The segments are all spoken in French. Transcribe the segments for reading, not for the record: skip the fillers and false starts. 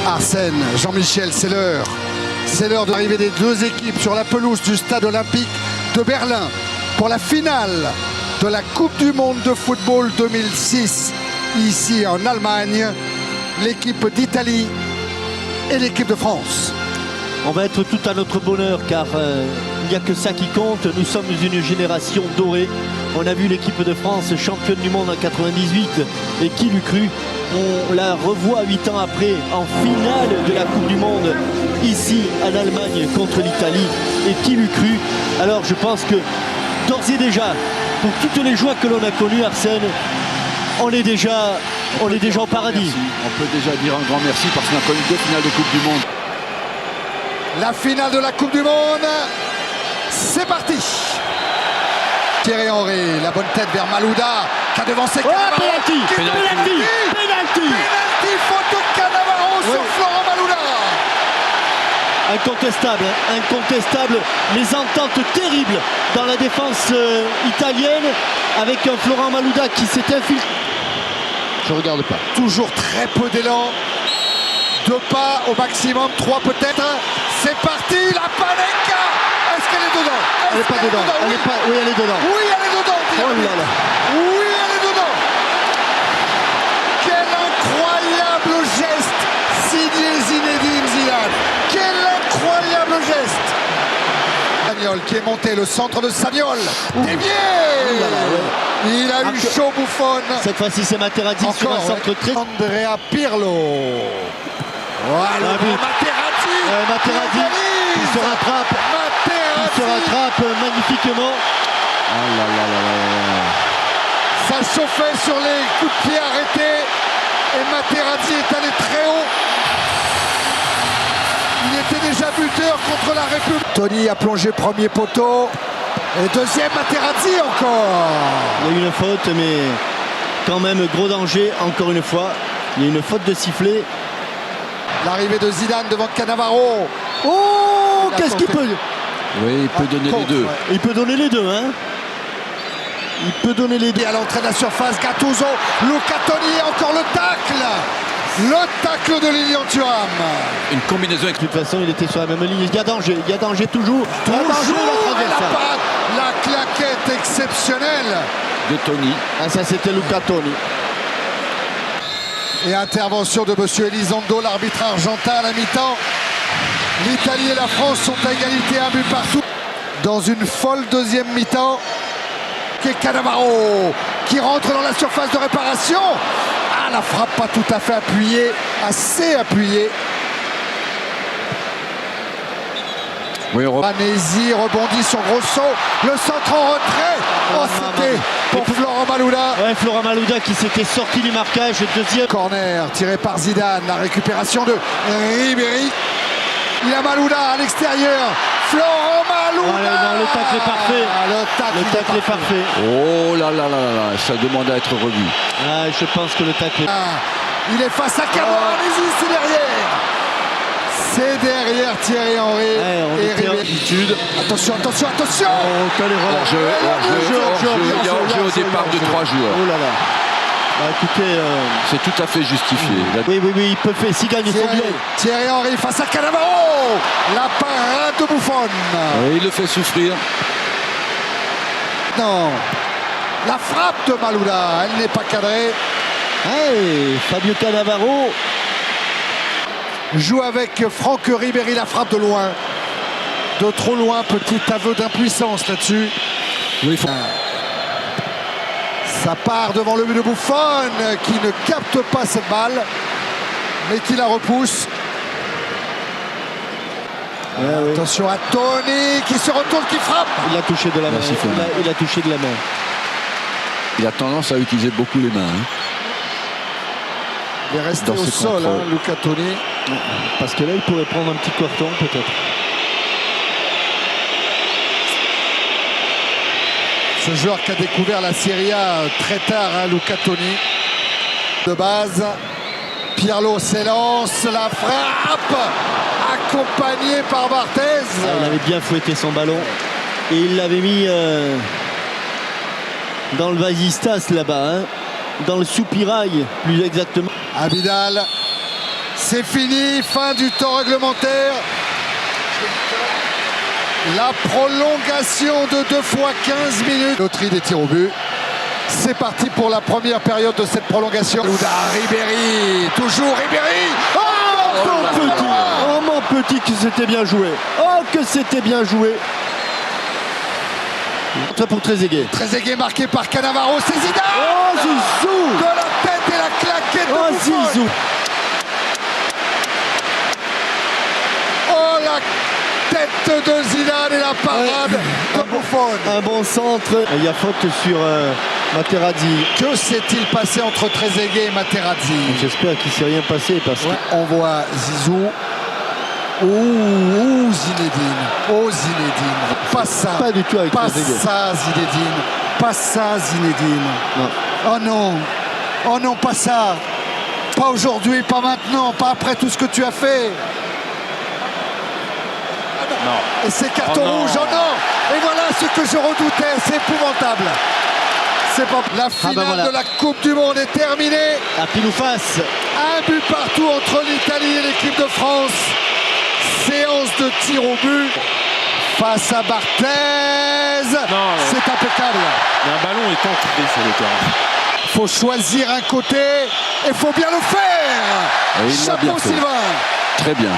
Arsène, Jean-Michel, c'est l'heure. C'est l'heure de l'arrivée des deux équipes sur la pelouse du stade olympique de Berlin pour la finale de la Coupe du Monde de football 2006, ici en Allemagne, l'équipe d'Italie et l'équipe de France. On va être tout à notre bonheur car il n'y a que ça qui compte. Nous sommes une génération dorée. On a vu l'équipe de France championne du monde en 98 et qui l'eût cru. On la revoit 8 ans après en finale de la Coupe du Monde ici en Allemagne contre l'Italie et qui l'eût cru. Alors je pense que d'ores et déjà, pour toutes les joies que l'on a connues, Arsène, on est déjà au paradis. Merci. On peut déjà dire un grand merci parce qu'on a connu 2 finales de Coupe du Monde. La finale de la Coupe du Monde, c'est parti. Thierry Henry, la bonne tête vers Malouda, qui a devancé Cannavaro. Penalty, faute de Cannavaro sur Florent Malouda. Incontestable, les ententes terribles dans la défense italienne avec un Florent Malouda qui s'est infiltré. Je regarde pas. Toujours très peu d'élan. 2 pas au maximum, 3 peut-être. C'est parti, la Panenka. Est-ce qu'elle est dedans? Elle n'est pas dedans. Oui, elle est dedans. Oui, elle est dedans. Oh là là. Oui, elle est dedans. Quel incroyable geste signé Zinedine Zidane. Quel incroyable geste. Sagnol qui est monté, le centre de Sagnol. Dévié. Il a eu chaud Buffon. Cette fois-ci, c'est Materazzi sur un centre très... Andrea Pirlo. Voilà, Materazzi qui se rattrape. Il se rattrape magnifiquement. Ça chauffait sur les coups de pied arrêtés. Et Materazzi est allé très haut. Il était déjà buteur contre la République. Tony a plongé premier poteau. Et deuxième Materazzi encore. Il y a eu une faute, mais quand même gros danger encore une fois. Il y a une faute de sifflet. L'arrivée de Zidane devant Cannavaro. Oh, qu'est-ce qu'il peut... Oui, il peut donner les deux. Ouais. Il peut donner les deux, hein. Il peut donner les deux. Et à l'entrée de la surface, Gattuso, Luca Toni, encore le tacle. Le tacle de Lilian Thuram. Une combinaison avec... De toute façon, il était sur la même ligne. Il y a danger toujours. La claquette exceptionnelle de Toni. Ah, ça, c'était Luca Toni. Et intervention de monsieur Elizondo, l'arbitre argentin à la mi-temps. L'Italie et la France sont à égalité, un but partout. Dans une folle deuxième mi-temps. Qui est Cannavaro qui rentre dans la surface de réparation. Ah, la frappe pas tout à fait appuyée, assez appuyée. Oui, Vanesi rebondit sur Grosso. Le centre en retrait. Oh, c'était pour Florent Malouda. Ouais, Florent Malouda qui s'était sorti du marquage. Deuxième corner tiré par Zidane. La récupération de Ribéry. Il a Malouda à l'extérieur. Florent Malouda. Oh, non, le tacle est parfait. Le tacle est parfait. Oh là là là là, ça demande à être revu. Ah, je pense que le tacle est... Il est face à Camoranesi, c'est derrière. C'est derrière Thierry Henry. Ouais, on était en altitude. Attention. Oh, quel erreur. Il y a hors-jeu au départ de 3 joueurs. Oh là là. Bah, écoutez, c'est tout à fait justifié. Oui, il peut faire. S'il gagne son duel. Thierry Henry face à Cannavaro. La parade de Buffon. Oui, il le fait souffrir. Non. La frappe de Malouda, elle n'est pas cadrée. Hey, Fabio Cannavaro joue avec Franck Ribéry, la frappe de loin. De trop loin, petit aveu d'impuissance là-dessus. Oui, ça part devant le but de Buffon qui ne capte pas cette balle, mais qui la repousse. Ouais. Attention à Toni qui se retourne, qui frappe. Il a touché de la main. Il a touché de la main. Il a tendance à utiliser beaucoup les mains. Il est resté au sol, Luca Toni. Parce que là, il pourrait prendre un petit carton, peut-être. Ce joueur qui a découvert la Serie A très tard, Luca Toni. De base, Pirlo s'élance, la frappe, accompagné par Barthez. Il avait bien fouetté son ballon. Et il l'avait mis dans le vasistas là-bas. Dans le soupirail, plus exactement. Abidal C'est fini, fin du temps réglementaire. La prolongation de 2 fois 15 minutes. Loterie des tirs au but. C'est parti pour la première période de cette prolongation. Ouda, Ribéry, toujours Ribéry. Oh mon petit, oh mon petit, que c'était bien joué. Oh que c'était bien joué. Très pour Trezeguet. Trezeguet marqué par Cannavaro, c'est Zidane. Oh Zizou. De la tête et la claquette de Oh Buffon. Zizou. Oh la tête de Zidane et la parade de Buffon. Un bon centre. Il y a faute sur Materazzi. Que s'est-il passé entre Trezeguet et Materazzi? J'espère qu'il ne s'est rien passé parce que... On voit Zizou. Oh Zinedine. Oh Zinedine. Pas ça. Pas du tout avec Pas Trezeguet. ça Zinedine. Pas ça Zinedine. Non. Oh non. Oh non, pas ça. Pas aujourd'hui, pas maintenant, pas après tout ce que tu as fait. Non. Et c'est carton rouge, oh non. Et voilà ce que je redoutais, c'est épouvantable. C'est pas... La finale voilà. de la Coupe du Monde est terminée. À pile ou face. Un but partout entre l'Italie et l'équipe de France. Séance de tir au but face à Barthez. C'est impeccable. Mais un ballon est entré sur le terrain. Faut choisir un côté et faut bien le faire. Et il l'a bien Chapeau fait. Sylvain. Très bien.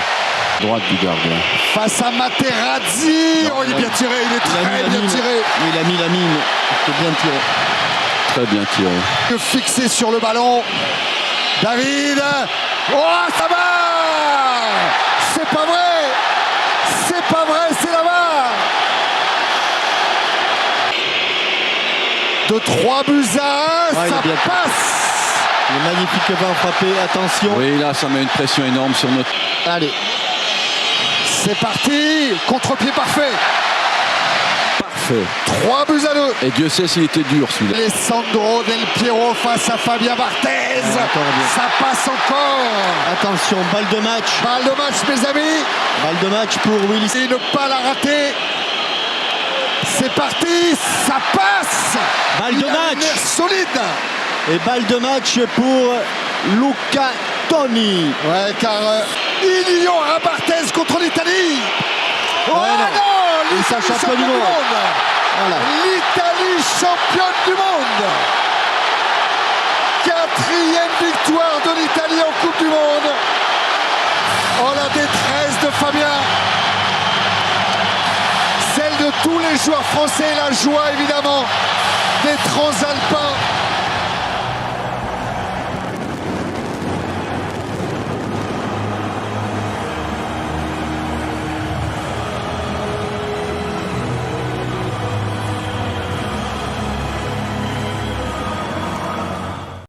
Droite du gardien. Face à Materazzi. Oh, il est bien tiré, il est très bien tiré. Il a mis la mine. C'était bien tiré. Très bien tiré. Fixé sur le ballon. David. Oh, ça va. C'est pas vrai. C'est pas vrai, c'est la barre. De 3 buts à 1, Ouais, il ça est bien. passe. Le magnifique vent frappé. Attention. Oui, là, ça met une pression énorme sur notre... Allez. C'est parti. Contre-pied parfait. Parfait. 3 buts à 2. Et Dieu sait s'il était dur, celui-là. Alessandro Del Piero face à Fabien Barthez. Encore bien. Ça passe encore. Attention, balle de match. Balle de match, mes amis. Balle de match pour Willis. Et ne pas la rater. C'est parti. Ça passe. Balle de Il a un match. air solide. Et balle de match pour Luca Toni. Ouais, car il y aura Barthez contre l'Italie. Oh Ouais, non. non, Et ça, l'Italie champion du championne du monde. monde. Voilà. L'Italie championne du monde. 4e victoire de l'Italie en Coupe du Monde. Oh, la détresse de Fabien. Celle de tous les joueurs français, la joie évidemment des Transalpins.